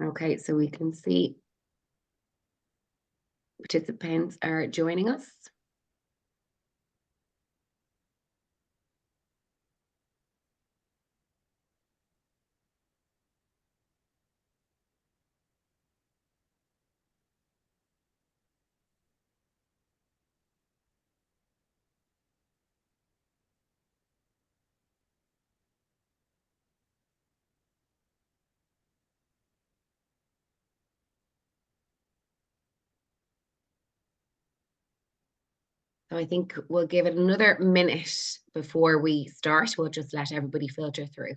Okay, so we can see participants are joining us. So I think we'll give it another minute before we start. We'll just let everybody filter through.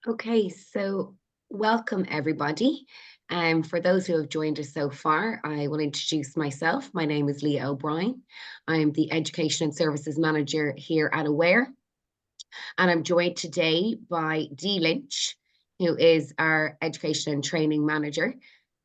Okay, so welcome everybody. For those who have joined us so far, I will introduce myself. My name is Leah O'Brien. I'm the Education and Services Manager here at Aware. And I'm joined today by Dee Lynch, who is our Education and Training Manager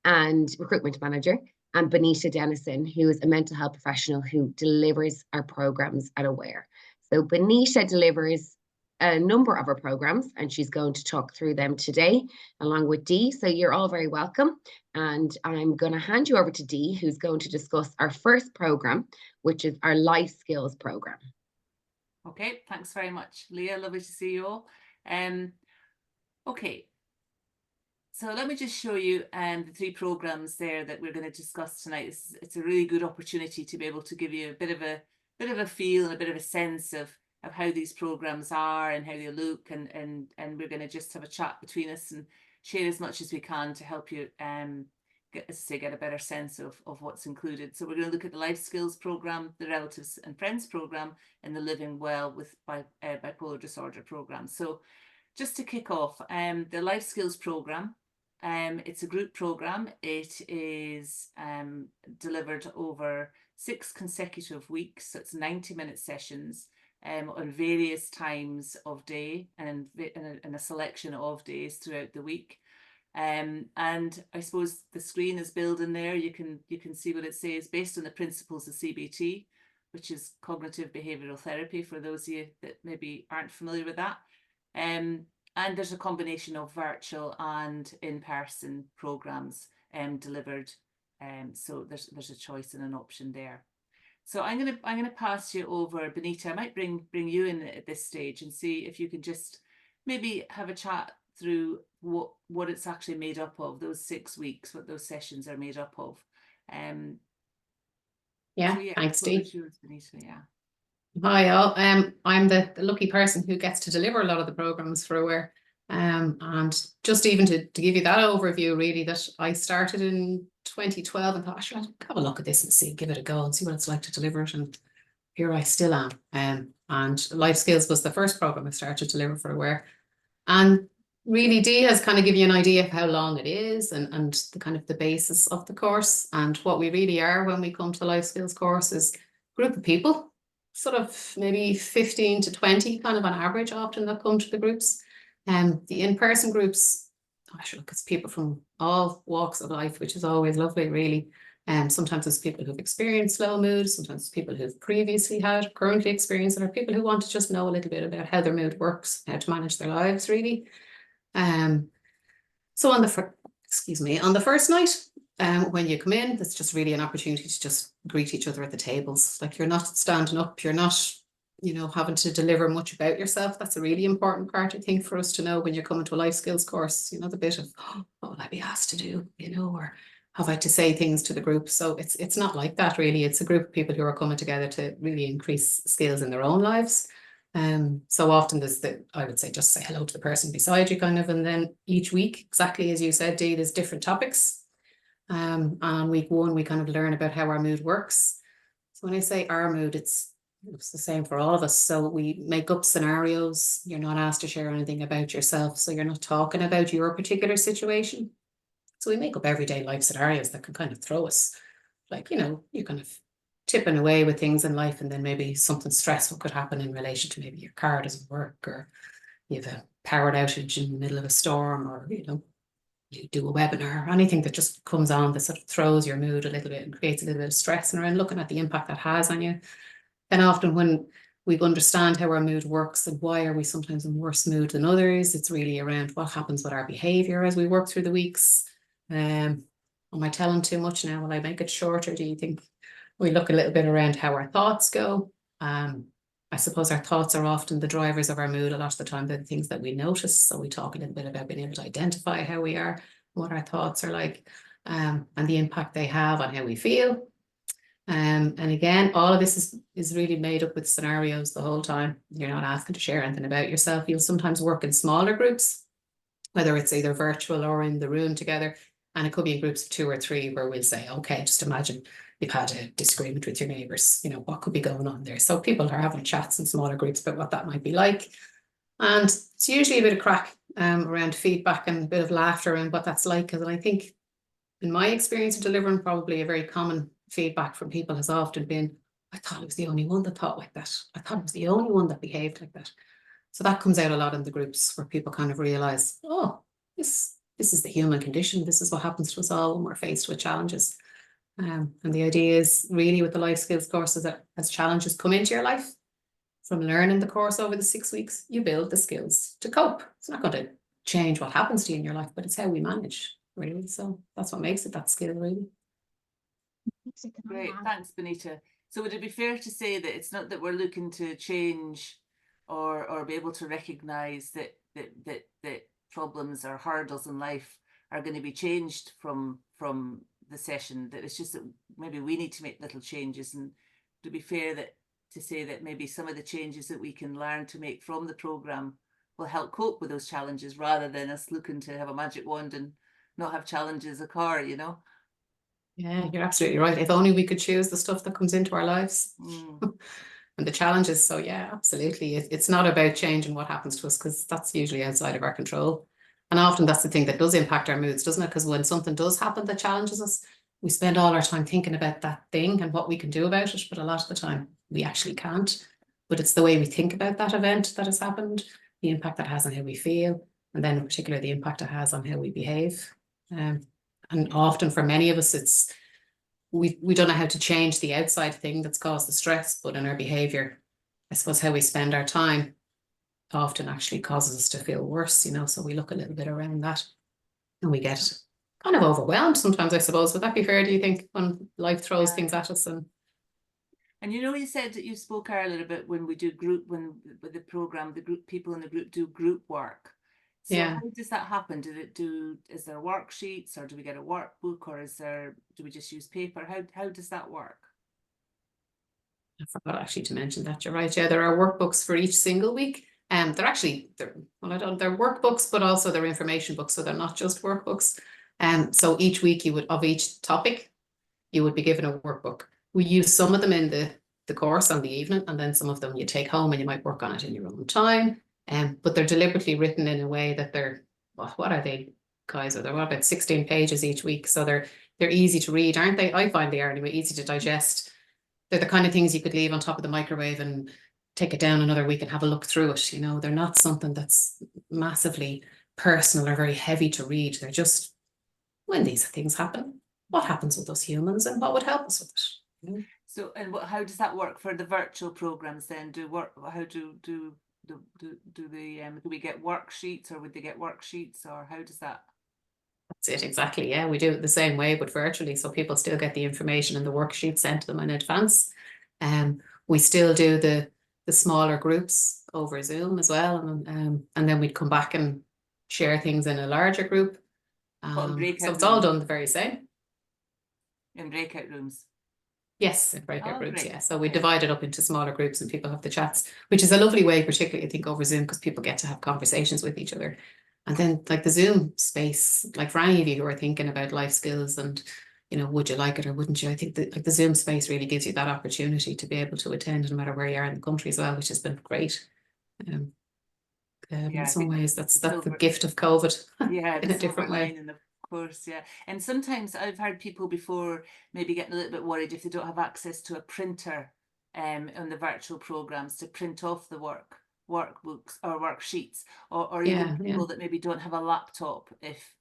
and Recruitment Manager, and Bonita Dennison, who is a mental health professional who delivers our programs at Aware. So Bonita delivers a number of our programs, and she's going to talk through them today along with Dee. So you're all very welcome. And I'm going to hand you over to Dee, who's going to discuss our first program, which is our life skills program. Okay, thanks very much, Leah. Lovely to see you all. Okay, so let me just show you the three programs there that we're going to discuss tonight. It's a really good opportunity to be able to give you a bit of a feel and a bit of a sense of how these programs are and how they look, and we're going to just have a chat between us and share as much as we can to help you get a better sense of what's included. So we're going to look at the life skills program, the relatives and friends program, and the living well with bipolar disorder program. So just to kick off, the life skills program, it's a group program. It is delivered over 6 consecutive weeks. So it's 90-minute sessions on various times of day and a selection of days throughout the week. And I suppose the screen is building there. You can see what it says, based on the principles of CBT, which is cognitive behavioral therapy, for those of you that maybe aren't familiar with that. And there's a combination of virtual and in-person programs delivered. So there's a choice and an option there. So I'm gonna pass you over, Bonita. I might bring you in at this stage and see if you can just maybe have a chat through what it's actually made up of, those 6 weeks, what those sessions are made up of. Thanks, Dee. Bonita, yeah. Hi all. I'm the lucky person who gets to deliver a lot of the programs for Aware. And just even to give you that overview, really, that I started in 2012 and thought, sure, I'll have a look at this and see, give it a go and see what it's like to deliver it. And here I still am. And Life Skills was the first program I started to deliver for Aware. And really, Dee has kind of given you an idea of how long it is and the kind of the basis of the course. And what we really are when we come to the Life Skills course is a group of people, sort of maybe 15 to 20 kind of on average often that come to the groups. The in-person groups, look, it's people from all walks of life, which is always lovely, really. Sometimes it's people who've experienced low mood, sometimes it's people who've previously had, currently experienced, or people who want to just know a little bit about how their mood works, how to manage their lives, really. So on the first night, when you come in, it's just really an opportunity to just greet each other at the tables. Like, you're not standing up, you're not, having to deliver much about yourself. That's a really important part, I think, for us to know when you're coming to a life skills course, the bit of, what will I be asked to do, or have I to say things to the group? So it's not like that, really. It's a group of people who are coming together to really increase skills in their own lives. So often I would say, just say hello to the person beside you, kind of, and then each week, exactly as you said, Dee, there's different topics. And on week 1, we kind of learn about how our mood works. So when I say our mood, it's the same for all of us. So we make up scenarios. You're not asked to share anything about yourself. So you're not talking about your particular situation. So we make up everyday life scenarios that can kind of throw us. like, you know, you're kind of tipping away with things in life, and then maybe something stressful could happen in relation to maybe your car doesn't work, or you have a power outage in the middle of a storm, or, you know, you do a webinar, or anything that just comes on that sort of throws your mood a little bit and creates a little bit of stress, and around looking at the impact that has on you. And often when we understand how our mood works and why are we sometimes in worse mood than others, it's really around what happens with our behavior as we work through the weeks. Am I telling too much now? Will I make it shorter? Do you think we look a little bit around how our thoughts go? I suppose our thoughts are often the drivers of our mood a lot of the time. They're the things that we notice. So we talk a little bit about being able to identify how we are, what our thoughts are like, and the impact they have on how we feel. And again, all of this is really made up with scenarios the whole time. You're not asking to share anything about yourself. You'll sometimes work in smaller groups, whether it's either virtual or in the room together. And it could be in groups of 2 or 3 where we'll say, okay, just imagine you've had a disagreement with your neighbours, you know, what could be going on there? So people are having chats in smaller groups about what that might be like. And it's usually a bit of crack around feedback and a bit of laughter and what that's like. Because I think in my experience of delivering, probably a very common feedback from people has often been, I thought I was the only one that thought like that. I thought I was the only one that behaved like that. So that comes out a lot in the groups where people kind of realize, oh, this is the human condition. This is what happens to us all when we're faced with challenges. And the idea is really with the life skills courses that as challenges come into your life, from learning the course over the 6 weeks, you build the skills to cope. It's not going to change what happens to you in your life, but it's how we manage, really. So that's what makes it that skill, really. Great, thanks, Bonita. So would it be fair to say that it's not that we're looking to change or be able to recognise that problems or hurdles in life are going to be changed from the session, that it's just that maybe we need to make little changes? And to be fair to say that maybe some of the changes that we can learn to make from the programme will help cope with those challenges, rather than us looking to have a magic wand and not have challenges occur, you know? Yeah, you're absolutely right. If only we could choose the stuff that comes into our lives and the challenges. So yeah, absolutely. It's not about changing what happens to us, because that's usually outside of our control. And often that's the thing that does impact our moods, doesn't it? Because when something does happen that challenges us, we spend all our time thinking about that thing and what we can do about it. But a lot of the time we actually can't. But it's the way we think about that event that has happened, the impact that has on how we feel, and then in particular the impact it has on how we behave. And often for many of us, it's we don't know how to change the outside thing that's caused the stress, but in our behavior, I suppose how we spend our time often actually causes us to feel worse, you know. So we look a little bit around that, and we get kind of overwhelmed sometimes, I suppose. Would that be fair, do you think, when life throws things at us? And you know, you said that you spoke earlier about when we do when with the programme, the group people in the group do group work. So how does that happen? Is there worksheets, or do we get a workbook, or do we just use paper? How does that work? I forgot actually to mention that. You're right. Yeah, there are workbooks for each single week. They're workbooks, but also they're information books. So they're not just workbooks. So each week of each topic, you would be given a workbook. We use some of them in the course on the evening, and then some of them you take home and you might work on it in your own time. But they're deliberately written in a way that they're, what are they, guys? They're about 16 pages each week. So they're easy to read, aren't they? I find they are anyway, easy to digest. They're the kind of things you could leave on top of the microwave and take it down another week and have a look through it. You know, they're not something that's massively personal or very heavy to read. They're just, when these things happen, what happens with us humans and what would help us with it. You know? So, and how does that work for the virtual programs then? Do we get worksheets, or would they get worksheets, or how does that? That's it, exactly. Yeah, we do it the same way, but virtually. So people still get the information and the worksheet sent to them in advance. We still do the smaller groups over Zoom as well. And then we'd come back and share things in a larger group. So it's all done the very same. In breakout rooms? Yes, in breakout groups, yeah. So we divide it up into smaller groups and people have the chats, which is a lovely way, particularly I think over Zoom, because people get to have conversations with each other. And then like the Zoom space, like for any of you who are thinking about life skills and, you know, would you like it or wouldn't you? I think that like the Zoom space really gives you that opportunity to be able to attend no matter where you are in the country as well, which has been great. In some ways, that's the gift of COVID. Yeah, in a different way. In the course, yeah. And sometimes I've heard people before maybe getting a little bit worried if they don't have access to a printer on the virtual programs to print off the workbooks or worksheets, or even people that maybe don't have a laptop if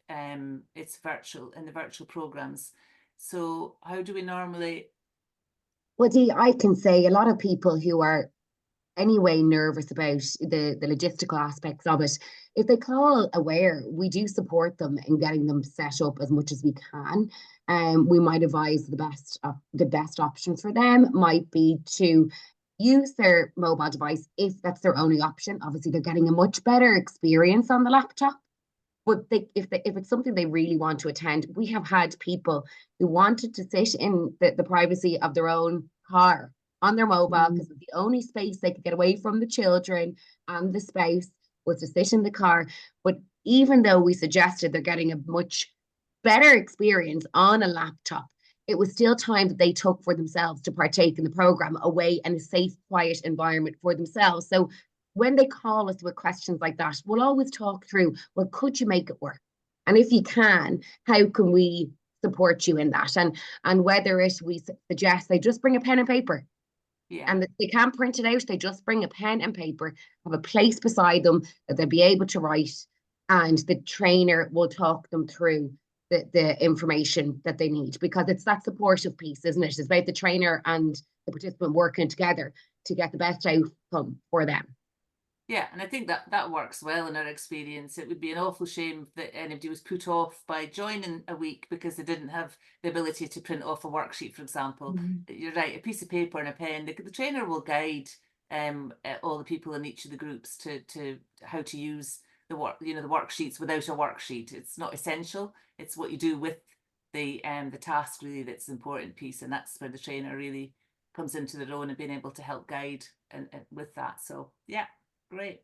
it's virtual in the virtual programs. So how do we normally? Well, Dee, I can say a lot of people who are anyway nervous about the logistical aspects of it, if they call aware, we do support them in getting them set up as much as we can. We might advise the best option for them might be to use their mobile device if that's their only option. Obviously, they're getting a much better experience on the laptop. But if it's something they really want to attend, we have had people who wanted to sit in the privacy of their own car on their mobile because the only space they could get away from the children and the spouse was to sit in the car. But even though we suggested they're getting a much better experience on a laptop, it was still time that they took for themselves to partake in the program away in a safe, quiet environment for themselves. So when they call us with questions like that, we'll always talk through, well, could you make it work? And if you can, how can we support you in that? And whether we suggest they just bring a pen and paper. Yeah. And they can't print it out, they just bring a pen and paper, have a place beside them that they'll be able to write, and the trainer will talk them through the information that they need, because it's that supportive piece, isn't it? It's about the trainer and the participant working together to get the best outcome for them. Yeah, and I think that works well in our experience. It would be an awful shame that anybody was put off by joining a week because they didn't have the ability to print off a worksheet, for example. You're right, a piece of paper and a pen. The trainer will guide all the people in each of the groups to how to use the worksheets without a worksheet. It's not essential. It's what you do with the task really that's the important piece, and that's where the trainer really comes into their own and being able to help guide and with that. So yeah. Great.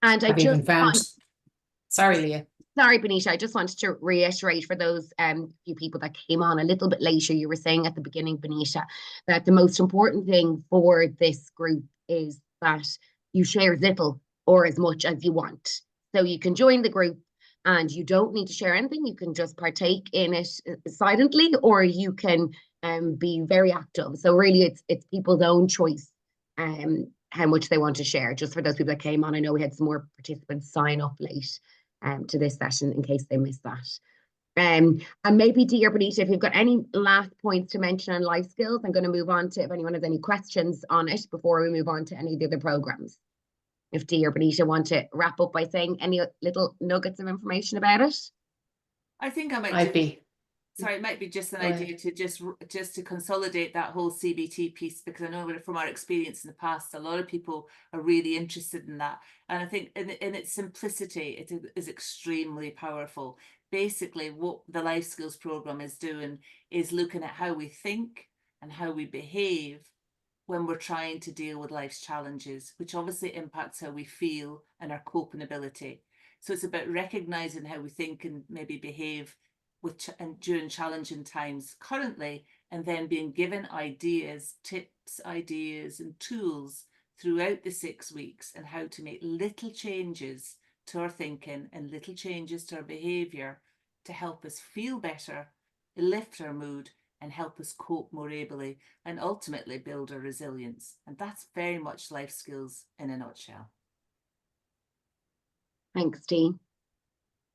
And I've even found, sorry, Leah. Sorry, Bonita, I just wanted to reiterate for those few people that came on a little bit later, you were saying at the beginning, Bonita, that the most important thing for this group is that you share as little or as much as you want. So you can join the group and you don't need to share anything. You can just partake in it silently, or you can be very active. So really it's people's own choice how much they want to share. Just for those people that came on, I know we had some more participants sign up late to this session in case they missed that. And maybe Dee or Bonita, if you've got any last points to mention on life skills, I'm going to move on to if anyone has any questions on it before we move on to any of the other programs. If Dee or Bonita want to wrap up by saying any little nuggets of information about it. I think I might Sorry, it might be just an idea to just to consolidate that whole CBT piece, because I know from our experience in the past, a lot of people are really interested in that. And I think in its simplicity, it is extremely powerful. Basically, what the life skills program is doing is looking at how we think and how we behave when we're trying to deal with life's challenges, which obviously impacts how we feel and our coping ability. So it's about recognizing how we think and maybe behave during challenging times currently, and then being given tips, ideas and tools throughout the 6 weeks, and how to make little changes to our thinking and little changes to our behaviour to help us feel better, lift our mood, and help us cope more ably, and ultimately build our resilience. And that's very much life skills in a nutshell. Thanks, Dee.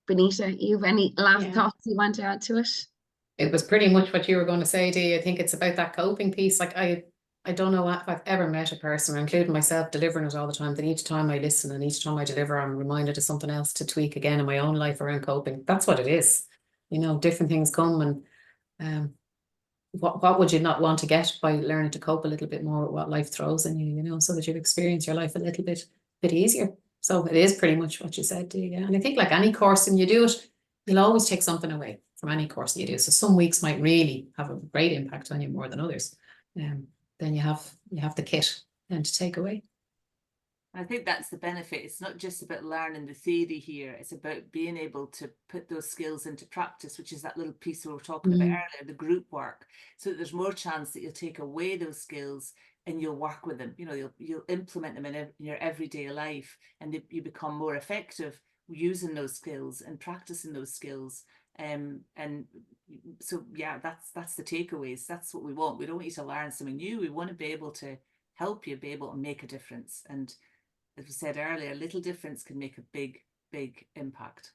Bonita, you have any last thoughts you want to add to it? It was pretty much what you were going to say, Dee. I think it's about that coping piece. Like I don't know if I've ever met a person, including myself, delivering it all the time, that each time I listen and each time I deliver, I'm reminded of something else to tweak again in my own life around coping. That's what it is. Different things come, and what would you not want to get by learning to cope a little bit more with what life throws in you, so that you experience your life a little bit easier. So it is pretty much what you said, Dee, yeah. And I think like any course, and you do it, you'll always take something away from any course that you do. So some weeks might really have a great impact on you more than others. Then you have the kit then to take away. I think that's the benefit. It's not just about learning the theory here. It's about being able to put those skills into practice, which is that little piece we were talking about earlier, the group work. So that there's more chance that you'll take away those skills and you'll work with them. You'll implement them in your everyday life, and you become more effective using those skills and practicing those skills And so, yeah, that's the takeaways. That's what we want. We don't want you to learn something new. We want to be able to help you be able to make a difference. And as we said earlier, a little difference can make a big, big impact.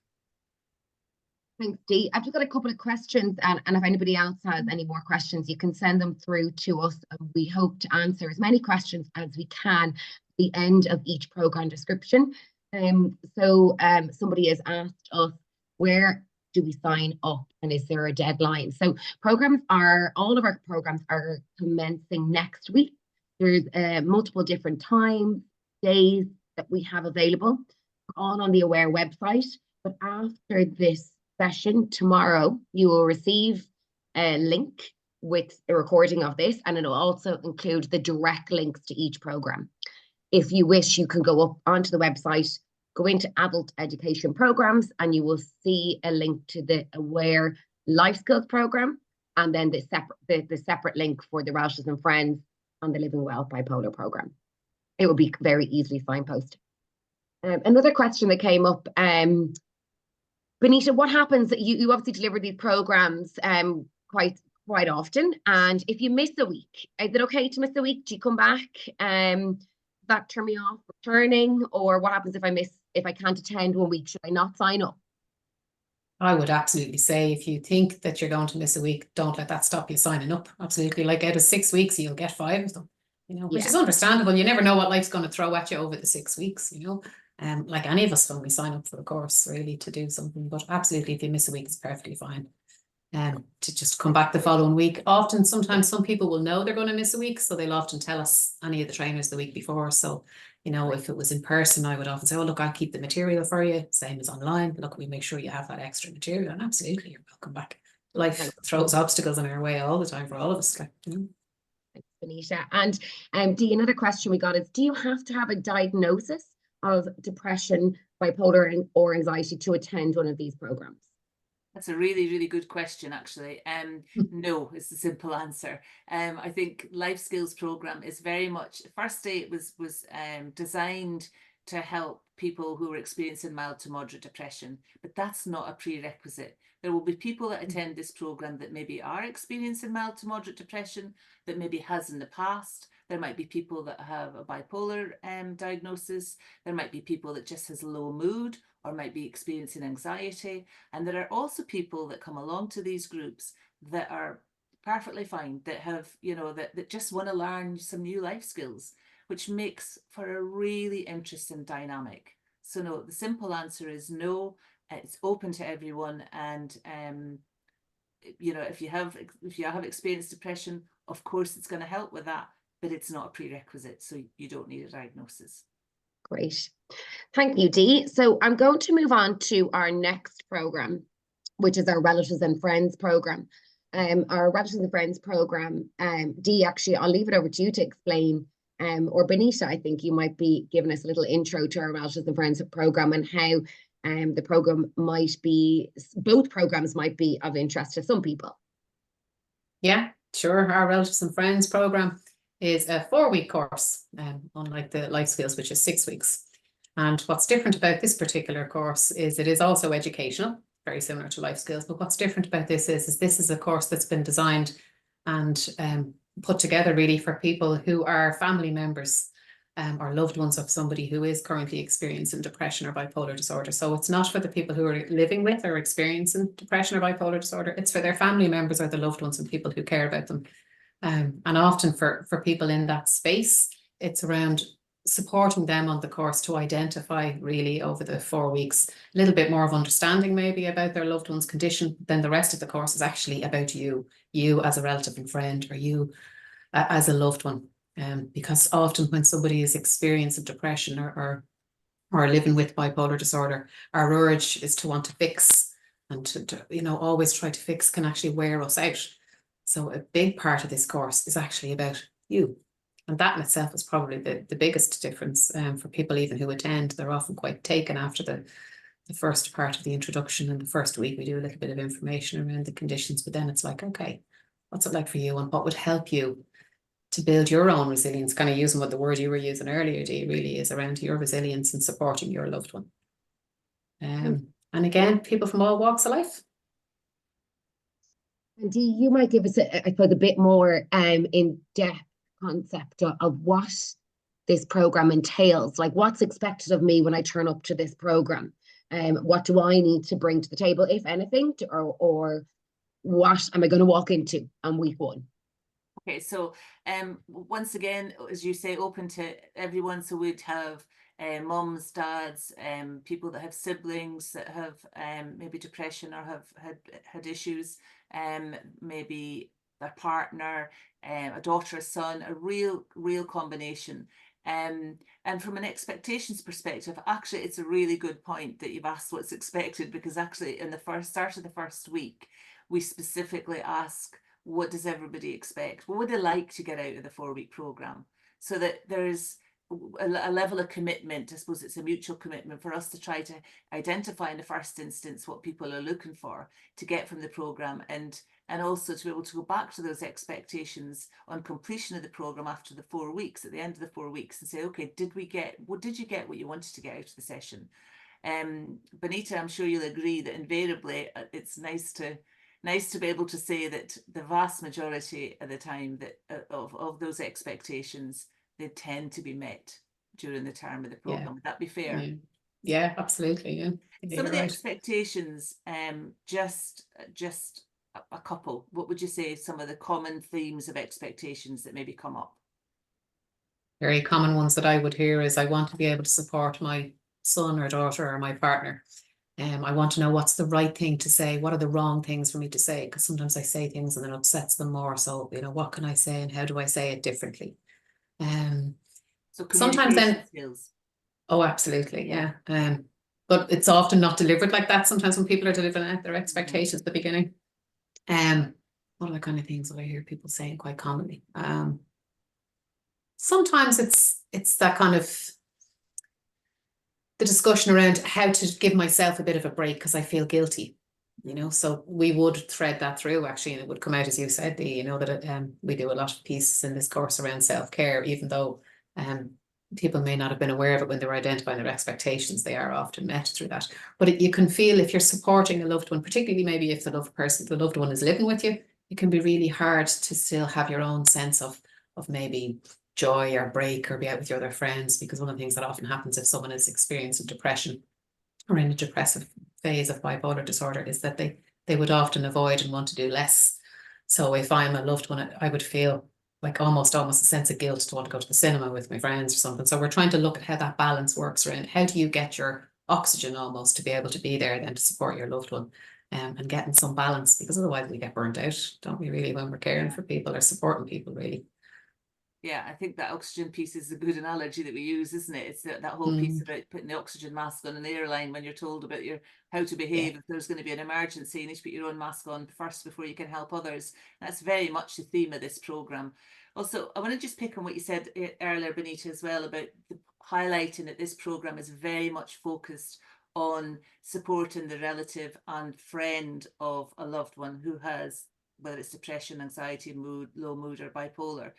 Thanks, Dee. I've just got a couple of questions, and if anybody else has any more questions, you can send them through to us. We hope to answer as many questions as we can at the end of each program description. Somebody has asked us, where do we sign up, and is there a deadline? So all of our programs are commencing next week. There's multiple different times, days that we have available, all on the Aware website. But after this session tomorrow, you will receive a link with a recording of this, and it'll also include the direct links to each program. If you wish, you can go up onto the website, go into adult education programs, and you will see a link to the Aware Life Skills program, and then the separate link for the Relatives and Friends and the Living Well Bipolar program. It will be very easily signposted. Another question that came up, Bonita, what happens? You obviously deliver these programs quite often, and if you miss a week, is it okay to miss a week? Do you come back? That turn me off returning, or what happens if I can't attend 1 week? Should I not sign up? I would absolutely say, if you think that you're going to miss a week, don't let that stop you signing up. Absolutely. Like, out of 6 weeks, you'll get 5 of them, which is understandable. You never know what life's going to throw at you over the 6 weeks, like any of us when we sign up for a course, really, to do something. But absolutely, if you miss a week, it's perfectly fine. To just come back the following week. Sometimes some people will know they're going to miss a week, so they'll often tell us, any of the trainers, the week before. So, if it was in person, I would often say, oh, look, I'll keep the material for you. Same as online. Look, we make sure you have that extra material. And absolutely, you're welcome back. Life throws obstacles in our way all the time for all of us. Thanks, Bonita. And Dee, another question we got is, do you have to have a diagnosis of depression, bipolar, or anxiety to attend one of these programs? That's a really, really good question, actually. No, is the simple answer. I think Life Skills program is very much, firstly, it was designed to help people who are experiencing mild to moderate depression, but that's not a prerequisite. There will be people that attend this program that maybe are experiencing mild to moderate depression, that maybe has in the past. There might be people that have a bipolar diagnosis. There might be people that just has low mood or might be experiencing anxiety. And there are also people that come along to these groups that are perfectly fine, that have, that just want to learn some new life skills, which makes for a really interesting dynamic. So no, the simple answer is no. It's open to everyone. And, if you have experienced depression, of course, it's going to help with that, but it's not a prerequisite. So you don't need a diagnosis. Great. Thank you, Dee. So I'm going to move on to our next program, which is our Relatives and Friends program. Our Relatives and Friends program, Dee, actually, I'll leave it over to you to explain, or Bonita, I think you might be giving us a little intro to our Relatives and Friends program and how both programs might be of interest to some people. Yeah, sure. Our Relatives and Friends program is a 4-week course, unlike the Life Skills, which is 6 weeks. And what's different about this particular course is it is also educational, very similar to Life Skills. But what's different about this is this is a course that's been designed and put together really for people who are family members or loved ones of somebody who is currently experiencing depression or bipolar disorder. So it's not for the people who are living with or experiencing depression or bipolar disorder. It's for their family members or the loved ones and people who care about them. And often for people in that space, it's around supporting them on the course to identify really over the 4 weeks a little bit more of understanding maybe about their loved one's condition. Then the rest of the course is actually about you as a relative and friend, or you as a loved one. Because often when somebody is experiencing depression or living with bipolar disorder, our urge is to want to fix, and to always try to fix can actually wear us out. So a big part of this course is actually about you. And that in itself is probably the biggest difference for people even who attend. They're often quite taken after the first part of the introduction. And the first week we do a little bit of information around the conditions, but then it's like, okay, what's it like for you and what would help you to build your own resilience? Kind of using what the word you were using earlier, Dee, really is around your resilience and supporting your loved one. And again, people from all walks of life. And you might give us, I suppose, a bit more in-depth concept of what this program entails. Like, what's expected of me when I turn up to this program? What do I need to bring to the table, if anything, or what am I going to walk into on week one? Okay, so once again, as you say, open to everyone. So we'd have mums, dads, people that have siblings that have maybe depression or have had issues, maybe their partner, a daughter, a son, a real combination. And from an expectations perspective, actually, it's a really good point that you've asked what's expected, because actually in the start of the first week, we specifically ask, what does everybody expect? What would they like to get out of the 4-week program? So that there's a level of commitment. I suppose it's a mutual commitment for us to try to identify in the first instance what people are looking for to get from the program, and also to be able to go back to those expectations on completion of the program after the 4 weeks, at the end of the 4 weeks, and say, okay, did you get what you wanted to get out of the session? Bonita, I'm sure you'll agree that invariably it's nice to be able to say that the vast majority of the time that of those expectations, they tend to be met during the term of the program. Yeah. Would that be fair? Yeah, absolutely. Yeah. Some of the right. expectations, just a couple. What would you say some of the common themes of expectations that maybe come up? Very common ones that I would hear is, I want to be able to support my son or daughter or my partner. I want to know what's the right thing to say. What are the wrong things for me to say? Because sometimes I say things and it upsets them more. So, what can I say and how do I say it differently? So Sometimes then, skills. oh, absolutely, yeah. But it's often not delivered like that. Sometimes when people are delivering out their expectations at the beginning. What other kind of things would I hear people saying quite commonly? Sometimes it's that kind of the discussion around how to give myself a bit of a break because I feel guilty, so we would thread that through actually, and it would come out, as you said, that we do a lot of pieces in this course around self-care, even though people may not have been aware of it when they were identifying their expectations. They are often met through that, but you can feel, if you're supporting a loved one, particularly maybe if the loved one is living with you, it can be really hard to still have your own sense of maybe joy or break or be out with your other friends, because one of the things that often happens if someone is experiencing depression or in a depressive phase of bipolar disorder is that they would often avoid and want to do less. So if I'm a loved one, I would feel like almost a sense of guilt to want to go to the cinema with my friends or something. So we're trying to look at how that balance works around how do you get your oxygen almost to be able to be there then to support your loved one, and getting some balance, because otherwise we get burnt out, don't we, really, when we're caring for people or supporting people, really. Yeah, I think that oxygen piece is a good analogy that we use, isn't it? It's that whole piece about putting the oxygen mask on an airline when you're told about how to behave if there's going to be an emergency. You need to put your own mask on first before you can help others. That's very much the theme of this program. Also, I want to just pick on what you said earlier, Bonita, as well, about highlighting that this program is very much focused on supporting the relative and friend of a loved one who has, whether it's depression, anxiety, low mood, or bipolar.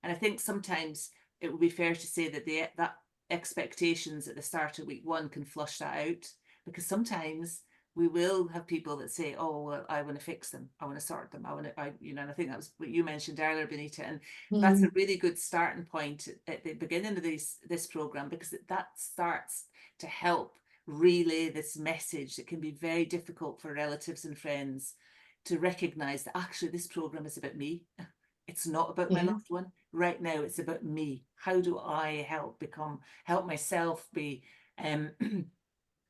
And I think sometimes it would be fair to say that that expectations at the start of week one can flush that out, because sometimes we will have people that say, oh, well, I want to fix them, I want to sort them, and I think that was what you mentioned earlier, Bonita, and that's a really good starting point at the beginning of this program, because that starts to help relay this message that can be very difficult for relatives and friends to recognize that actually this program is about me. It's not about my loved one. Right now, it's about me. How do I help myself be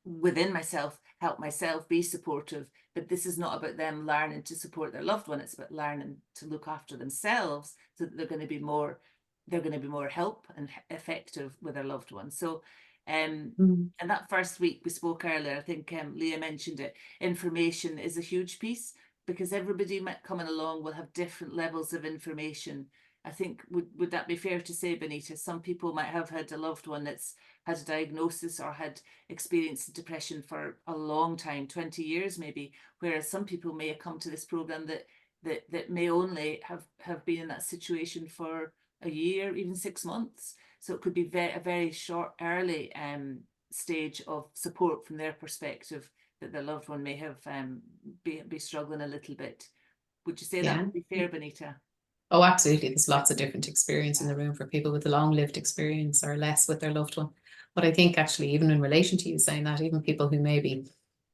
within myself, help myself be supportive? But this is not about them learning to support their loved one. It's about learning to look after themselves, so that they're going to be more help and effective with their loved one. So and that first week we spoke earlier, I think Leah mentioned it, information is a huge piece, because everybody coming along will have different levels of information. I think, would that be fair to say, Bonita? Some people might have had a loved one that's had a diagnosis or had experienced depression for a long time, 20 years maybe, whereas some people may have come to this program that may only have been in that situation for a year, even 6 months. So it could be a very short, early stage of support from their perspective, that their loved one may have be struggling a little bit. Would you say Yeah. that would be fair, Bonita? Oh, absolutely. There's lots of different experience in the room for people with a long-lived experience or less with their loved one. But I think actually, even in relation to you saying that, even people who maybe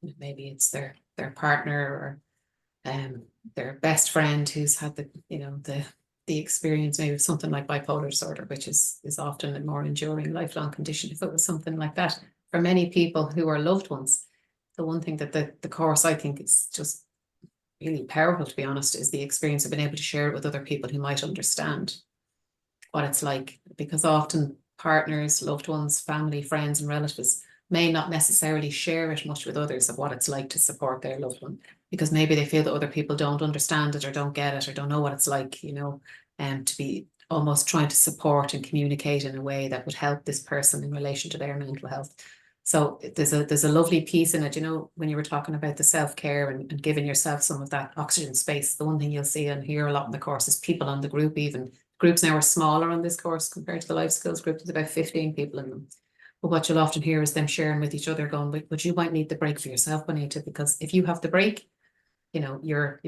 it's their partner or their best friend who's had the experience maybe of something like bipolar disorder, which is often a more enduring lifelong condition. If it was something like that, for many people who are loved ones, the one thing that the course I think is just really powerful, to be honest, is the experience of being able to share it with other people who might understand what it's like, because often partners, loved ones, family, friends and relatives may not necessarily share it much with others of what it's like to support their loved one, because maybe they feel that other people don't understand it or don't get it or don't know what it's like, and to be almost trying to support and communicate in a way that would help this person in relation to their mental health. So there's a lovely piece in it, when you were talking about the self-care and giving yourself some of that oxygen space. The one thing you'll see and hear a lot in the course is people on the group, even groups now are smaller on this course compared to the life skills group. There's about 15 people in them. But what you'll often hear is them sharing with each other, going, but you might need the break for yourself, Bonita, because if you have the break, you're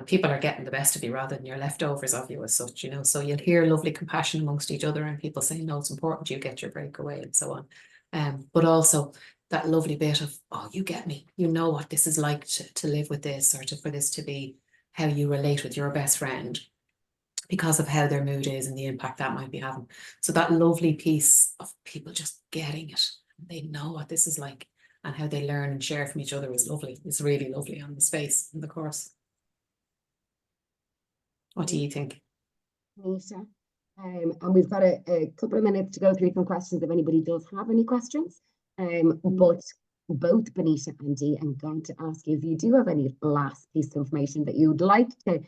people are getting the best of you rather than your leftovers of you as such, so you'll hear lovely compassion amongst each other and people saying, no, it's important you get your break away and so on. But also that lovely bit of, oh, you get me, what this is like to live with this, or for this to be how you relate with your best friend because of how their mood is and the impact that might be having. So that lovely piece of people just getting it, they know what this is like and how they learn and share from each other is lovely. It's really lovely on the space in the course. What do you think? Bonita. And we've got a couple of minutes to go through some questions if anybody does have any questions. But both Bonita and Dee, I'm going to ask you if you do have any last piece of information that you'd like to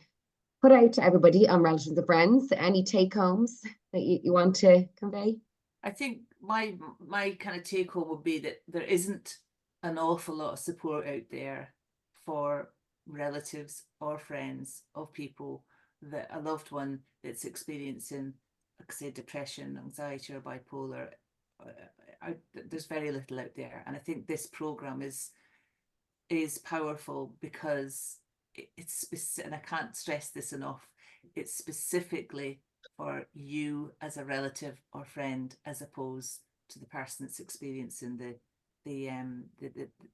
put out to everybody on relatives and friends, any take homes that you want to convey? I think my kind of take home would be that there isn't an awful lot of support out there for relatives or friends of people that a loved one that's experiencing, like say, depression, anxiety or bipolar. There's very little out there, and I think this program is powerful because it's specific, and I can't stress this enough, it's specifically for you as a relative or friend, as opposed to the person that's experiencing the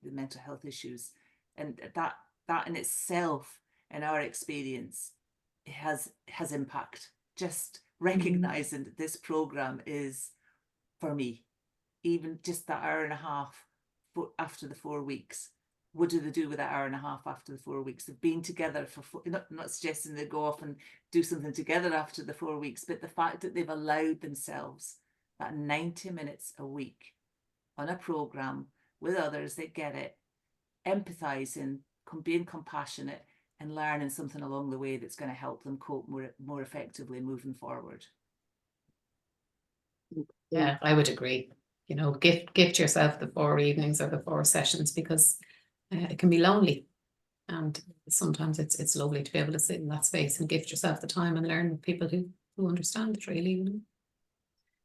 mental health issues. And that in itself, in our experience, it has impact. Just recognizing that this program is for me, even just that hour and a half after the 4 weeks. What do they do with that hour and a half after the 4 weeks? They've been together for not suggesting they go off and do something together after the 4 weeks, but the fact that they've allowed themselves that 90 minutes a week on a program with others that get it, empathizing, being compassionate, and learning something along the way that's going to help them cope more effectively moving forward. Yeah, I would agree. Gift yourself the 4 evenings or the 4 sessions, because it can be lonely, and sometimes it's lovely to be able to sit in that space and gift yourself the time and learn with people who understand it really.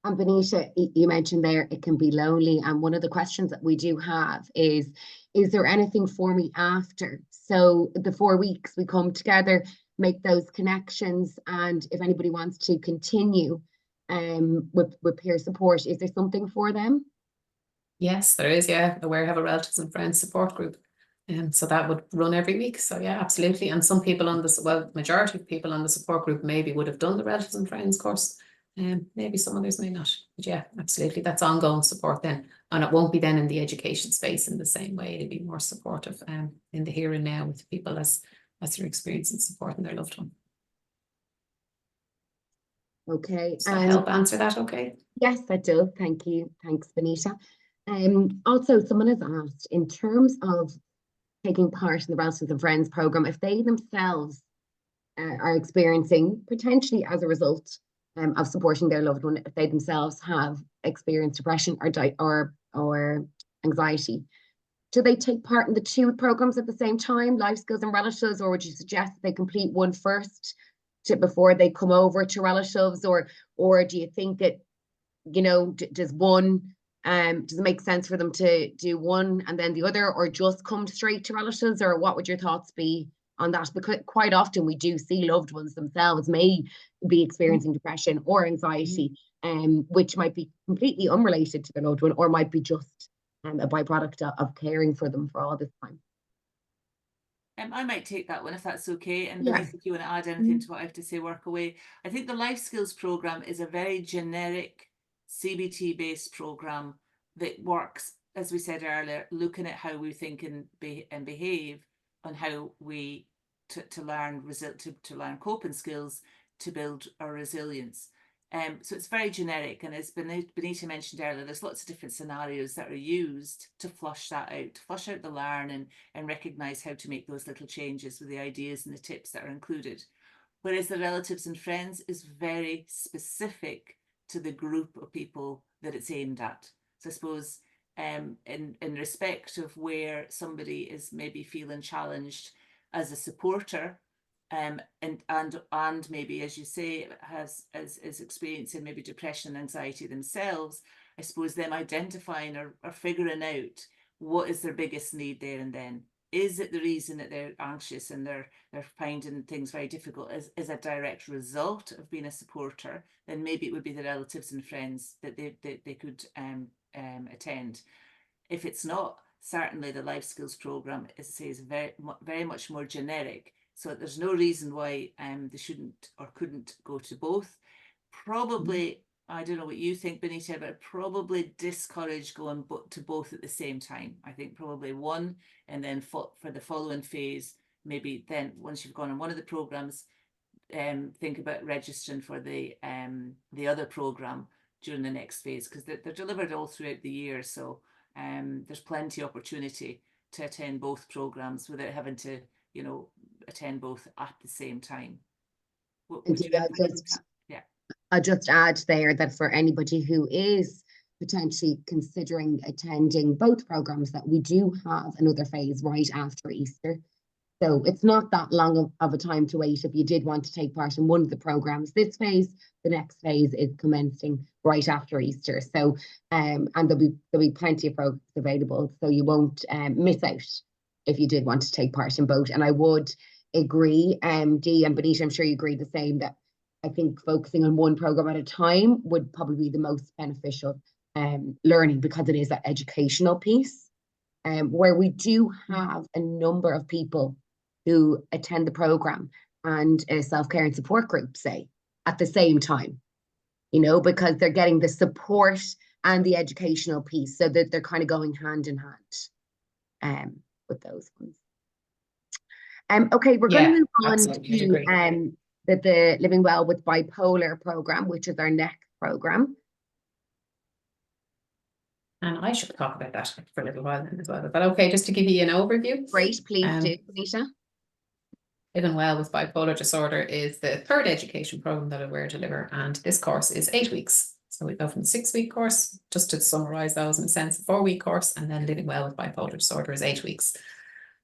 And Bonita, you mentioned there it can be lonely, and one of the questions that we do have is there anything for me after? So the 4 weeks we come together, make those connections, and if anybody wants to continue with peer support, is there something for them? Yes, there is. Yeah, Aware have a relatives and friends support group, and so that would run every week. So yeah, absolutely. And some people on this, well, majority of people on the support group maybe would have done the relatives and friends course, and maybe some others may not. But yeah, absolutely, that's ongoing support then, and it won't be then in the education space in the same way. It'll be more supportive in the here and now with people as they're experiencing support in their loved one. Okay. Does that help answer that? Okay. Yes, that does. Thank you. Thanks, Bonita. Also, someone has asked, in terms of taking part in the relatives and friends program, if they themselves are experiencing, potentially as a result of supporting their loved one, if they themselves have experienced depression or anxiety, do they take part in the 2 programs at the same time, life skills and relatives, or would you suggest that they complete one first before they come over to relatives, or do you think that does it make sense for them to do one and then the other, or just come straight to relatives, or what would your thoughts be on that, because quite often we do see loved ones themselves may be experiencing depression or anxiety, which might be completely unrelated to their loved one, or might be just a byproduct of caring for them for all this time. I might take that one if that's okay. And Yeah. Bonita, if you want to add anything to what I have to say, work away. I think the life skills program is a very generic CBT based program that works, as we said earlier, looking at how we think and behave, on how we to learn coping skills to build our resilience. So it's very generic, and as Bonita mentioned earlier, there's lots of different scenarios that are used to flush that out, to flush out the learn and recognise how to make those little changes with the ideas and the tips that are included. Whereas the relatives and friends is very specific to the group of people that it's aimed at. So I suppose in respect of where somebody is maybe feeling challenged as a supporter, and maybe, as you say, is experiencing maybe depression and anxiety themselves, I suppose them identifying or figuring out what is their biggest need there and then. Is it the reason that they're anxious and they're finding things very difficult as a direct result of being a supporter? Then maybe it would be the relatives and friends that they could attend. If it's not, certainly the life skills program, as I say, is very much more generic. So there's no reason why they shouldn't or couldn't go to both. Probably, I don't know what you think, Bonita, but probably discourage going to both at the same time. I think probably one, and then for the following phase, maybe then once you've gone on one of the programs, think about registering for the other program during the next phase, because they're delivered all throughout the year. So there's plenty of opportunity to attend both programs without having to, attend both at the same time. I'll just add there that for anybody who is potentially considering attending both programs, that we do have another phase right after Easter. So it's not that long of a time to wait if you did want to take part in one of the programs. This phase, the next phase is commencing right after Easter. So and there'll be plenty of programs available, so you won't miss out if you did want to take part in both. And I would agree, Dee and Bonita, I'm sure you agree the same, that I think focusing on one program at a time would probably be the most beneficial learning, because it is that educational piece, where we do have a number of people who attend the program and a self-care and support group, say, at the same time, because they're getting the support and the educational piece, so that they're kind of going hand in hand with those ones. Okay, we're going to move on to the Living Well with Bipolar program, which is our next program. And I should talk about that for a little while then as well. Is that okay, just to give you an overview? Great, please do, Bonita. Living Well with Bipolar Disorder is the third education program that we're deliver, and this course is 8 weeks. So we go from the 6-week course, just to summarise those in a sense, 4-week course, and then Living Well with Bipolar Disorder is 8 weeks.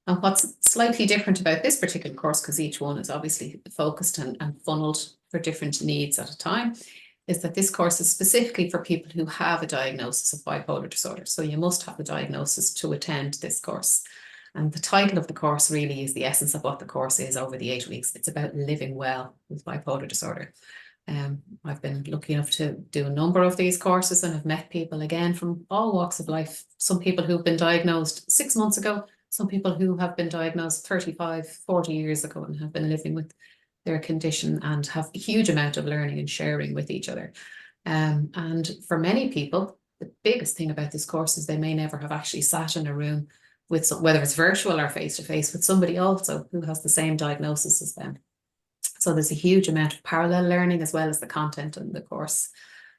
And what's slightly different about this particular course, because each one is obviously focused and funneled for different needs at a time, is that this course is specifically for people who have a diagnosis of bipolar disorder. So you must have the diagnosis to attend this course. And the title of the course really is the essence of what the course is over the 8 weeks. It's about living well with bipolar disorder. I've been lucky enough to do a number of these courses and have met people again from all walks of life. Some people who've been diagnosed 6 months ago, some people who have been diagnosed 35, 40 years ago and have been living with their condition and have a huge amount of learning and sharing with each other. And for many people, the biggest thing about this course is they may never have actually sat in a room with whether it's virtual or face-to-face with somebody also who has the same diagnosis as them. So there's a huge amount of parallel learning as well as the content in the course.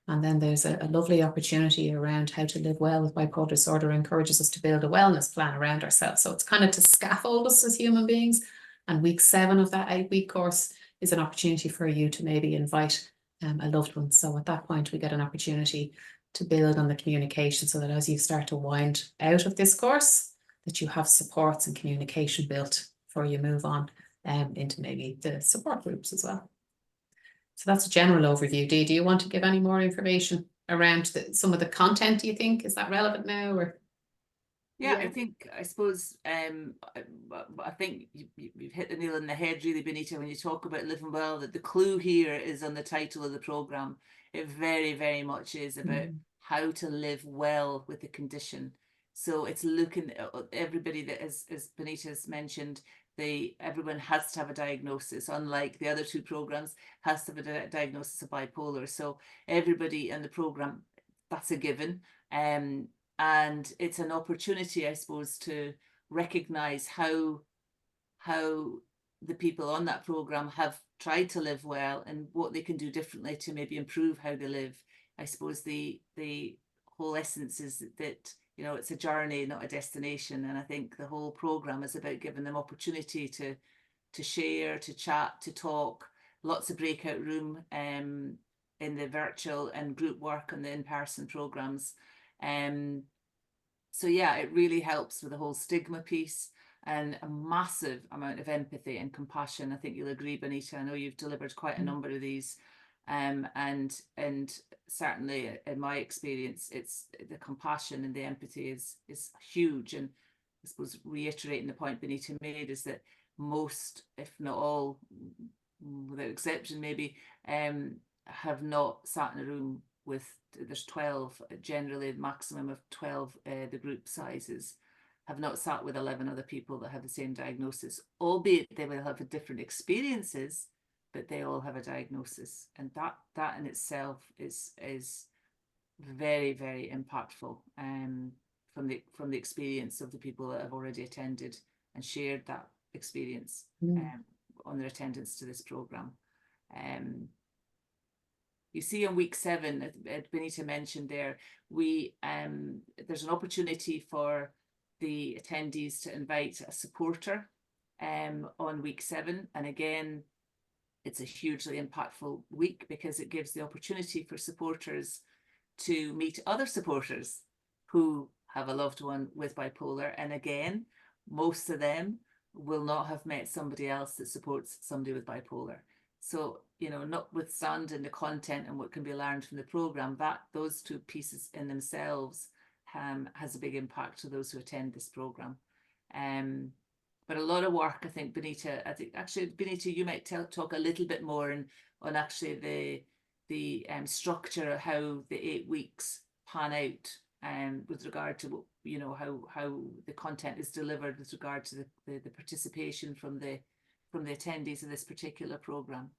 And then there's a lovely opportunity around how to live well with bipolar disorder. Encourages us to build a wellness plan around ourselves. So it's kind of to scaffold us as human beings. And week 7 of that 8-week course is an opportunity for you to maybe invite a loved one. So at that point, we get an opportunity to build on the communication, so that as you start to wind out of this course, that you have supports and communication built before you move on into maybe the support groups as well. So that's a general overview. Dee, do you want to give any more information around some of the content, do you think? Is that relevant now? Or Yeah, Yeah. I suppose I think you've hit the nail on the head really, Bonita, when you talk about living well, that the clue here is on the title of the program. It very, very much is about how to live well with the condition. So it's looking at everybody that, as Bonita's mentioned, everyone has to have a diagnosis, unlike the other two programs, has to have a diagnosis of bipolar. So everybody in the program, that's a given. And it's an opportunity, I suppose, to recognize how the people on that program have tried to live well and what they can do differently to maybe improve how they live. I suppose the whole essence is that, you know, it's a journey, not a destination. And I think the whole program is about giving them opportunity to share, to chat, to talk, lots of breakout room in the virtual and group work and the in-person programs. So yeah, it really helps with the whole stigma piece and a massive amount of empathy and compassion. I think you'll agree, Bonita. I know you've delivered quite a number of these, and certainly in my experience, it's the compassion and the empathy is huge. And I suppose reiterating the point Bonita made is that most, if not all, without exception maybe, have not sat in a room with, there's 12, generally the maximum of 12, the group sizes, have not sat with 11 other people that have the same diagnosis, albeit they will have different experiences, but they all have a diagnosis. And that in itself is very, very impactful, from the experience of the people that have already attended and shared that experience on their attendance to this program. You see on week 7, Bonita mentioned there, there's an opportunity for the attendees to invite a supporter on week 7. And again, it's a hugely impactful week because it gives the opportunity for supporters to meet other supporters who have a loved one with bipolar. And again, most of them will not have met somebody else that supports somebody with bipolar. So, you know, notwithstanding the content and what can be learned from the program, those two pieces in themselves has a big impact to those who attend this program. But a lot of work, I think, Bonita. Actually, Bonita, you might talk a little bit more on actually the structure of how the 8 weeks pan out, with regard to, you know, how the content is delivered with regard to the participation from the attendees of this particular program.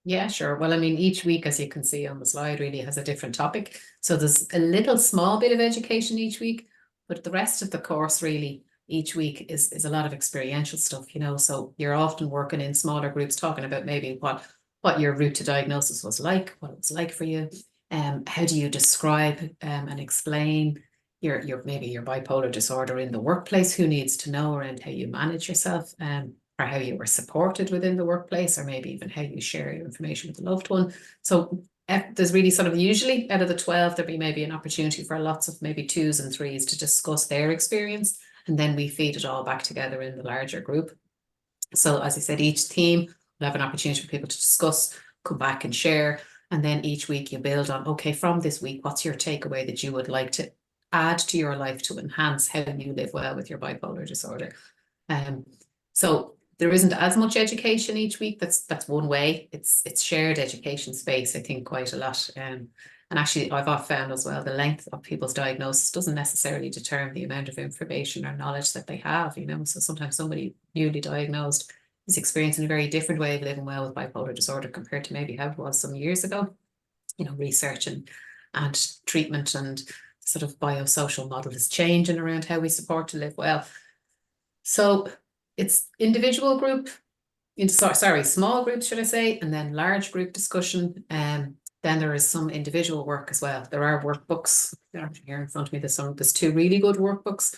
Yeah, sure. Well, I mean, each week, as you can see on the slide, really has a different topic. So there's a little small bit of education each week, but the rest of the course really each week is a lot of experiential stuff, you know. So you're often working in smaller groups, talking about maybe what your route to diagnosis was like, what it was like for you, how do you describe and explain your maybe your bipolar disorder in the workplace, who needs to know around how you manage yourself, or how you were supported within the workplace, or maybe even how you share your information with a loved one. So there's really sort of, usually out of the 12, there'd be maybe an opportunity for lots of maybe 2s and 3s to discuss their experience, and then we feed it all back together in the larger group. So as I said, each theme will have an opportunity for people to discuss, come back and share, and then each week you build on, okay, from this week, what's your takeaway that you would like to add to your life to enhance how you live well with your bipolar disorder? So there isn't as much education each week. That's one way. It's shared education space, I think, quite a lot. And actually, I've often found as well, the length of people's diagnosis doesn't necessarily determine the amount of information or knowledge that they have, you know. So sometimes somebody newly diagnosed is experiencing a very different way of living well with bipolar disorder compared to maybe how it was some years ago. You know, research and treatment and sort of biosocial model is changing around how we support to live well. So it's individual group, small groups, should I say, and then large group discussion. Then there is some individual work as well. There are workbooks. They're here in front of me. There's 2 really good workbooks.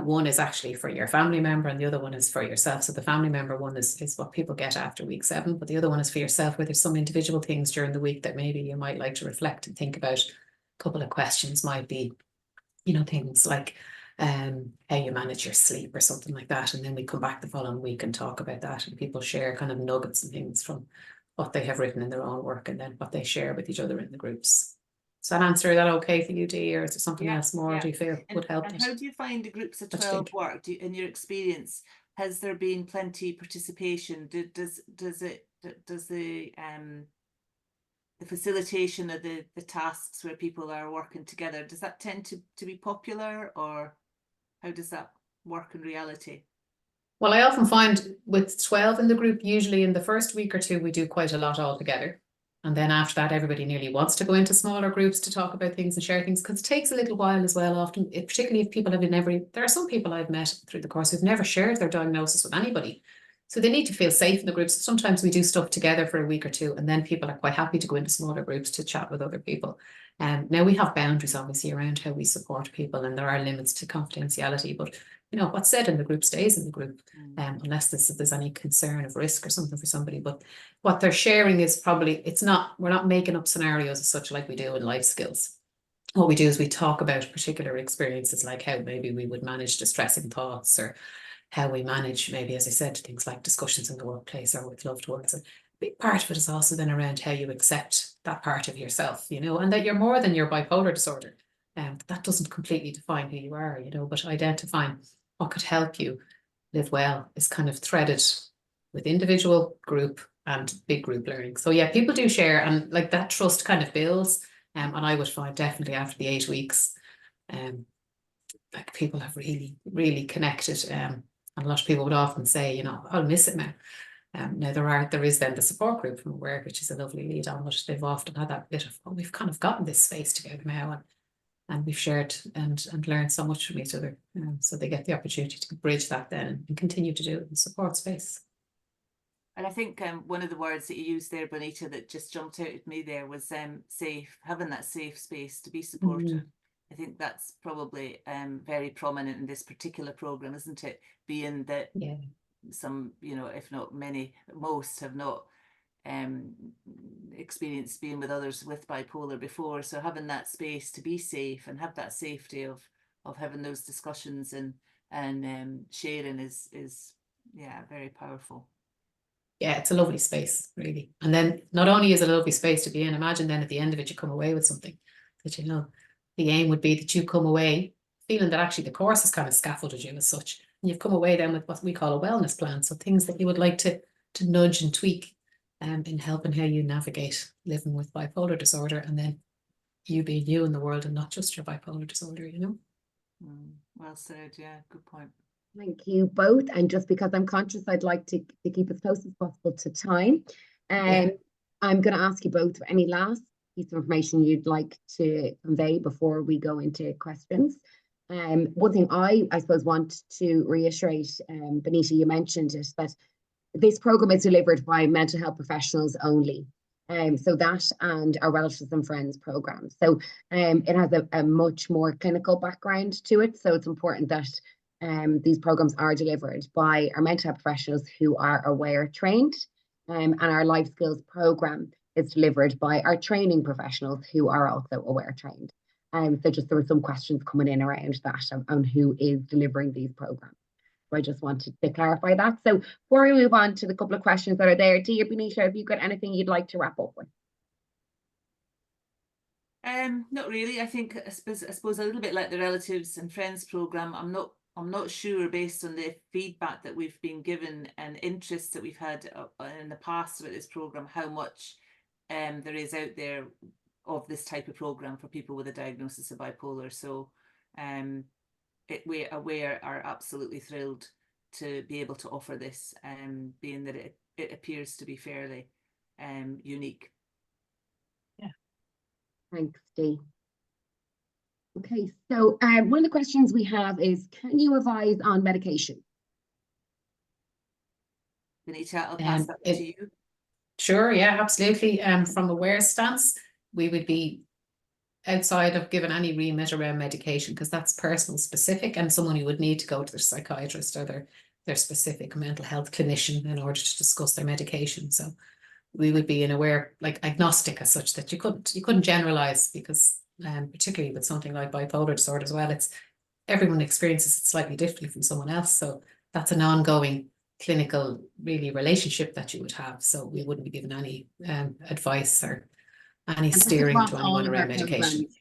One is actually for your family member and the other one is for yourself. So the family member one is what people get after week 7, but the other one is for yourself, where there's some individual things during the week that maybe you might like to reflect and think about. A couple of questions might be, you know, things like how you manage your sleep or something like that. And then we come back the following week and talk about that, and people share kind of nuggets and things from what they have written in their own work and then what they share with each other in the groups. Does that answer that okay for you, Dee, or is there something else more do you feel would help? And how do you find the groups of What do you 12 think? work? In your experience, has there been plenty participation? Does the facilitation of the tasks where people are working together, does that tend to be popular, or how does that work in reality? Well, I often find with 12 in the group, usually in the first week or two, we do quite a lot all together. And then after that, everybody nearly wants to go into smaller groups to talk about things and share things, because it takes a little while as well, often, particularly if people have there are some people I've met through the course who've never shared their diagnosis with anybody. So they need to feel safe in the groups. Sometimes we do stuff together for a week or two, and then people are quite happy to go into smaller groups to chat with other people. Now we have boundaries obviously around how we support people, and there are limits to confidentiality, but you know, what's said in the group stays in the group, unless there's any concern of risk or something for somebody. But what they're sharing is probably, we're not making up scenarios as such like we do in life skills. What we do is we talk about particular experiences, like how maybe we would manage distressing thoughts, or how we manage, maybe, as I said, things like discussions in the workplace or with loved ones. And a big part of it is also then around how you accept that part of yourself, you know, and that you're more than your bipolar disorder. That doesn't completely define who you are, you know, but identifying what could help you live well is kind of threaded with individual, group, and big group learning. So yeah, people do share, and like that trust kind of builds. And I would find definitely after the 8 weeks, like people have really, really connected. And a lot of people would often say, you know, I'll miss it now. Now there is then the support group from work, which is a lovely lead on, but they've often had that bit of, oh, we've kind of gotten this space together now, and we've shared and learned so much from each other. So they get the opportunity to bridge that then and continue to do it in support space. And I think one of the words that you used there, Bonita, that just jumped out at me there was safe, having that safe space to be supported. I think that's probably very prominent in this particular program, isn't it? Being that some, you know, if not many, most have not experienced being with others with bipolar before. So having that space to be safe and have that safety of having those discussions and sharing is very powerful. Yeah, it's a lovely space, really. And then not only is it a lovely space to be in, imagine then at the end of it, you come away with something that, you know, the aim would be that you come away feeling that actually the course has kind of scaffolded you as such. And you've come away then with what we call a wellness plan. So things that you would like to nudge and tweak in helping how you navigate living with bipolar disorder, and then you being you in the world and not just your bipolar disorder, you know. Well said, yeah, good point. Thank you both. And just because I'm conscious, I'd like to keep as close as possible to time. I'm going to ask you both for any last piece of information you'd like to convey before we go into questions. One thing I suppose want to reiterate, Bonita, you mentioned it, that this program is delivered by mental health professionals only. So that and our relatives and friends program. So it has a much more clinical background to it. So it's important that these programs are delivered by our mental health professionals who are aware trained, and our life skills program is delivered by our training professionals who are also aware trained. So just there were some questions coming in around that on who is delivering these programs. So I just wanted to clarify that. So before we move on to the couple of questions that are there, Dee or Bonita, have you got anything you'd like to wrap up with? Not really. I think I suppose a little bit like the relatives and friends program. I'm not sure, based on the feedback that we've been given and interest that we've had in the past about this program, how much there is out there of this type of program for people with a diagnosis of bipolar. So we are absolutely thrilled to be able to offer this, being that it appears to be fairly unique. Yeah. Thanks, Dee. Okay, so one of the questions we have is, can you advise on medication? Bonita, I'll pass that to you. Sure, yeah, absolutely. From aware stance, we would be outside of giving any remit around medication, because that's personal specific, and someone who would need to go to their psychiatrist or their specific mental health clinician in order to discuss their medication. So we would be in aware, like agnostic as such, that you couldn't generalize, because particularly with something like bipolar disorder as well, it's everyone experiences it slightly differently from someone else. So that's an ongoing clinical really relationship that you would have. So we wouldn't be given any advice or any And that's steering across to all anyone of our around medication. programs.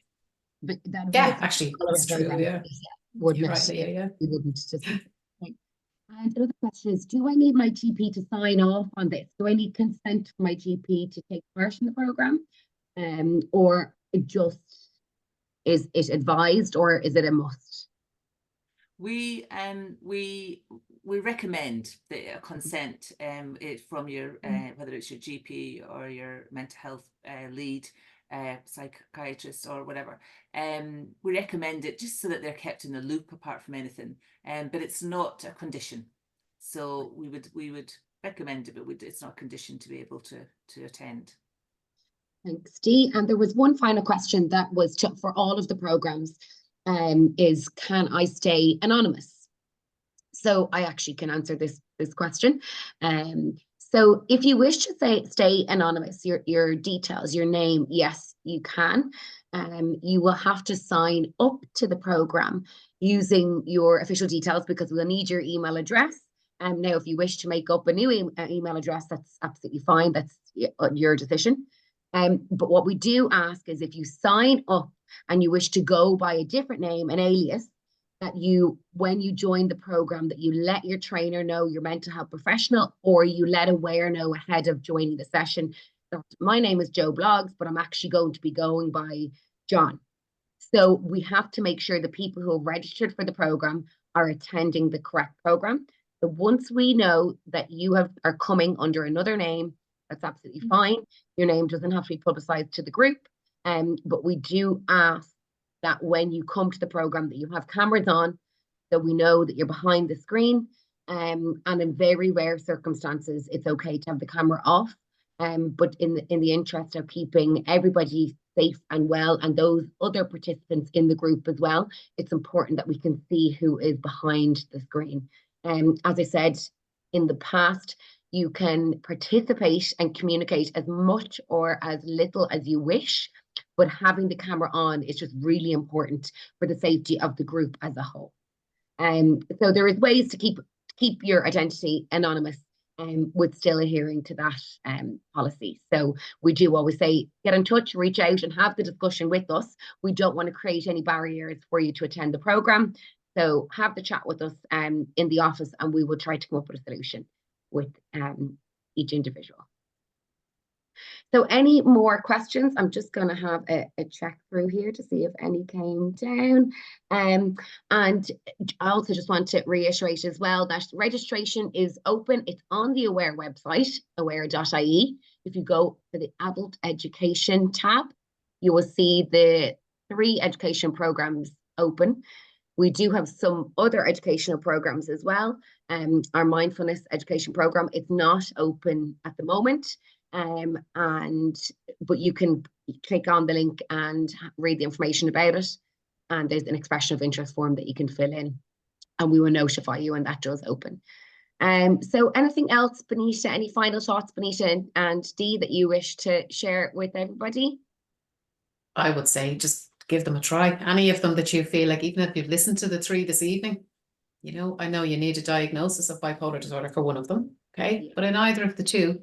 But that would Yeah, affect actually, all of it's our true. programs, Yeah, wouldn't you're it? right, Leah. Yeah. We wouldn't just. Okay. And another question is, do I need my GP to sign off on this? Do I need consent from my GP to take part in the program? Or it just is it advised, or is it a must? We recommend the consent from your whether it's your GP or your mental health lead, psychiatrist or whatever. We recommend it just so that they're kept in the loop apart from anything. But it's not a condition. So we would recommend it, but it's not a condition to be able to attend. Thanks, Dee. And there was one final question that was for all of the programs, is can I stay anonymous? So I actually can answer this question. So if you wish to stay anonymous, your details, your name, yes, you can. You will have to sign up to the program using your official details because we'll need your email address. Now, if you wish to make up a new email address, that's absolutely fine. That's your decision. But what we do ask is if you sign up and you wish to go by a different name, an alias, that you, when you join the program, that you let your trainer know, your mental health professional, or you let Aware know ahead of joining the session that my name is Joe Bloggs, but I'm actually going to be going by John. So we have to make sure the people who have registered for the program are attending the correct program. So once we know that you are coming under another name, that's absolutely fine. Your name doesn't have to be publicized to the group. But we do ask that when you come to the program that you have cameras on, so we know that you're behind the screen. And in very rare circumstances, it's okay to have the camera off. But in the interest of keeping everybody safe and well, and those other participants in the group as well, it's important that we can see who is behind the screen. As I said in the past, you can participate and communicate as much or as little as you wish, but having the camera on is just really important for the safety of the group as a whole. So there is ways to keep your identity anonymous, with still adhering to that policy. So we do always say, get in touch, reach out and have the discussion with us. We don't want to create any barriers for you to attend the program. So have the chat with us in the office and we will try to come up with a solution with each individual. So any more questions? I'm just going to have a check through here to see if any came down. And I also just want to reiterate as well that registration is open. It's on the Aware website, aware.ie. If you go to the Adult Education tab, you will see the 3 education programs open. We do have some other educational programs as well. Our mindfulness education program, it's not open at the moment. But you can click on the link and read the information about it. And there's an expression of interest form that you can fill in and we will notify you when that does open. So anything else, Bonita, any final thoughts, Bonita and Dee, that you wish to share with everybody? I would say just give them a try. Any of them that you feel like, even if you've listened to the 3 this evening, you know, I know you need a diagnosis of bipolar disorder for one of them, okay? Yeah. But in either of the 2,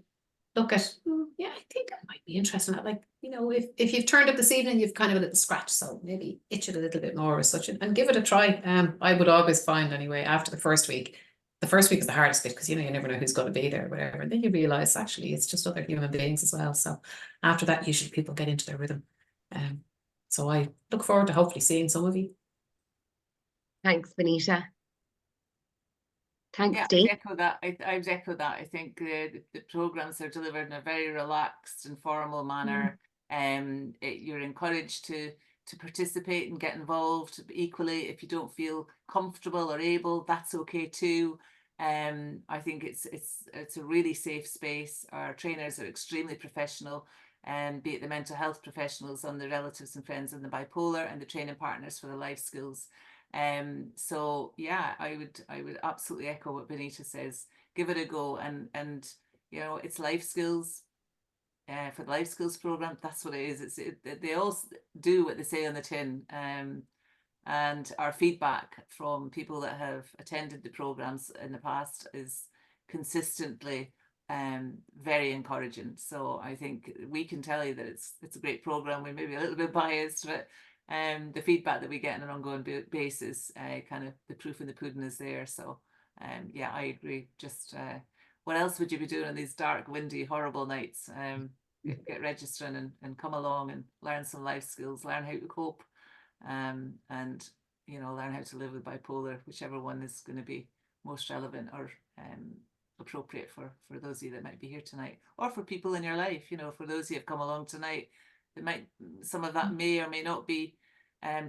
look at, yeah, I think I might be interested in that. Like, you know, if you've turned up this evening, you've kind of a little scratch, so maybe itch it a little bit more or such, and give it a try. I would always find anyway, after the first week is the hardest bit because, you know, you never know who's going to be there or whatever. And then you realize actually it's just other human beings as well. So after that, usually people get into their rhythm. So I look forward to hopefully seeing some of you. Thanks, Bonita. Thanks, yeah, Dee. I would echo that. I think the programs are delivered in a very relaxed and formal manner. You're encouraged to participate and get involved. Equally, if you don't feel comfortable or able, that's okay too. I think it's a really safe space. Our trainers are extremely professional, be it the mental health professionals and the relatives and friends and the bipolar and the training partners for the life skills. So yeah, I would absolutely echo what Bonita says. Give it a go, and you know, it's life skills. For the life skills program, that's what it is. They all do what they say on the tin. And our feedback from people that have attended the programs in the past is consistently very encouraging. So I think we can tell you that it's a great program. We may be a little bit biased, but the feedback that we get on an ongoing basis, kind of the proof in the pudding is there. So yeah, I agree. Just what else would you be doing on these dark, windy, horrible nights? Get registering and come along and learn some life skills, learn how to cope, and learn how to live with bipolar, whichever one is going to be most relevant or appropriate for those of you that might be here tonight, or for people in your life. For those who have come along tonight, some of that may or may not be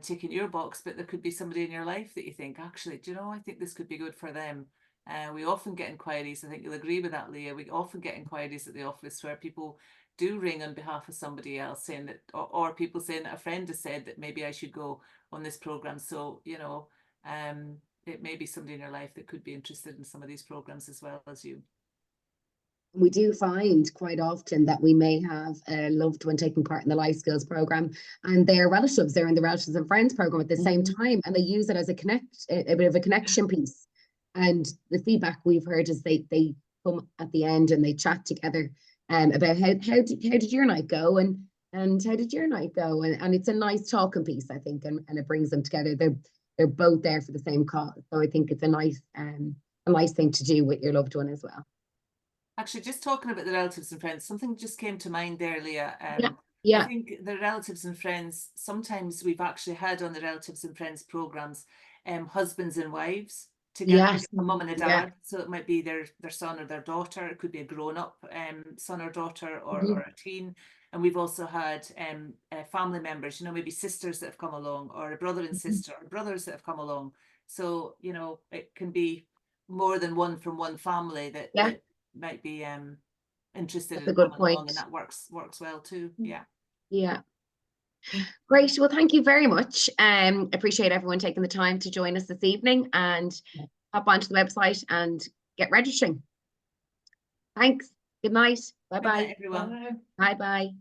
ticking your box, but there could be somebody in your life that you think, actually, I think this could be good for them. We often get inquiries, I think you'll agree with that, Leah, we often get inquiries at the office where people do ring on behalf of somebody else, saying that, or people saying that a friend has said that maybe I should go on this program. So, it may be somebody in your life that could be interested in some of these programs as well as you. We do find quite often that we may have a loved one taking part in the life skills program, and their relatives, they're in the relatives and friends program at the same time, and they use it as a bit of a connection piece. And the feedback we've heard is they come at the end and they chat together about how did your night go, and how did your night go, and it's a nice talking piece, I think, and it brings them together. They're both there for the same cause, so I think it's a nice thing to do with your loved one as well. Actually, just talking about the relatives and friends, something just came to mind there, Leah. Yeah. I think the relatives and friends, sometimes we've actually had on the relatives and friends programs husbands and wives together, Yes. a mum and a dad. So it might be their son or their daughter. It could be a grown-up son or daughter, or a teen. And we've also had family members, maybe sisters that have come along, or a brother and sister, or brothers that have come along. So, it can be more than one from one family that might be interested in coming along, and that works well too. Yeah. Great. Well, thank you very much. Appreciate everyone taking the time to join us this evening, and hop onto the website and get registering. Thanks. Good night. Bye-bye. Good night, everyone. Bye-bye.